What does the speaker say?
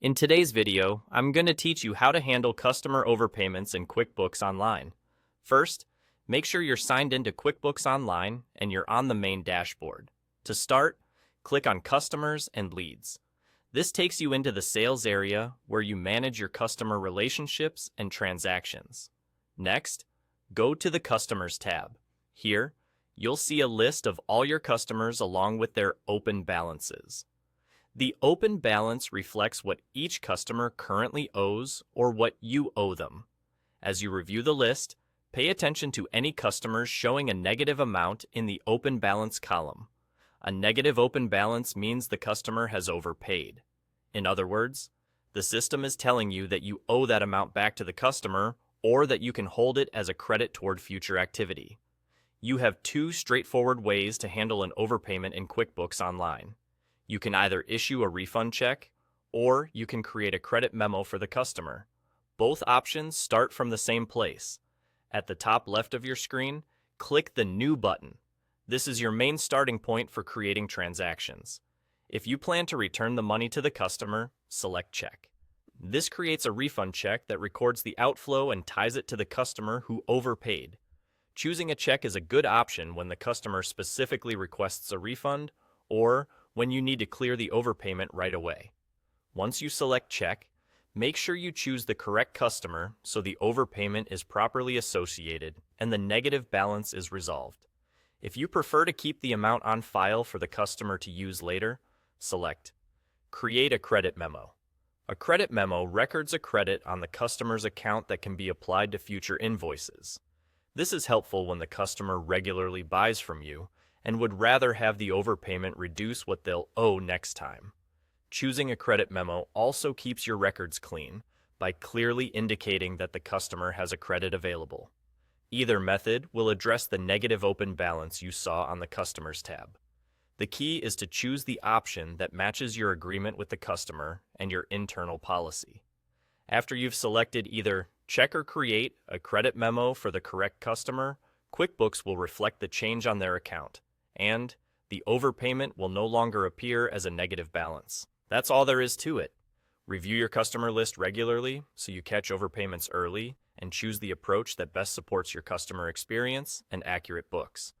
In today's video, I'm going to teach you how to handle customer overpayments in QuickBooks Online. First, make sure you're signed into QuickBooks Online and you're on the main dashboard. To start, click on Customers and Leads. This takes you into the sales area where you manage your customer relationships and transactions. Next, go to the Customers tab. Here, you'll see a list of all your customers along with their open balances. The open balance reflects what each customer currently owes or what you owe them. As you review the list, pay attention to any customers showing a negative amount in the open balance column. A negative open balance means the customer has overpaid. In other words, the system is telling you that you owe that amount back to the customer or that you can hold it as a credit toward future activity. You have two straightforward ways to handle an overpayment in QuickBooks Online. You can either issue a refund check, or you can create a credit memo for the customer. Both options start from the same place. At the top left of your screen, click the New button. This is your main starting point for creating transactions. If you plan to return the money to the customer, select Check. This creates a refund check that records the outflow and ties it to the customer who overpaid. Choosing a check is a good option when the customer specifically requests a refund or when you need to clear the overpayment right away. Once you select Check, make sure you choose the correct customer so the overpayment is properly associated and the negative balance is resolved. If you prefer to keep the amount on file for the customer to use later, select Create a Credit Memo. A credit memo records a credit on the customer's account that can be applied to future invoices. This is helpful when the customer regularly buys from you and would rather have the overpayment reduce what they'll owe next time. Choosing a credit memo also keeps your records clean by clearly indicating that the customer has a credit available. Either method will address the negative open balance you saw on the Customers tab. The key is to choose the option that matches your agreement with the customer and your internal policy. After you've selected either Check or Create a credit memo for the correct customer, QuickBooks will reflect the change on their account, and the overpayment will no longer appear as a negative balance. That's all there is to it. Review your customer list regularly so you catch overpayments early and choose the approach that best supports your customer experience and accurate books.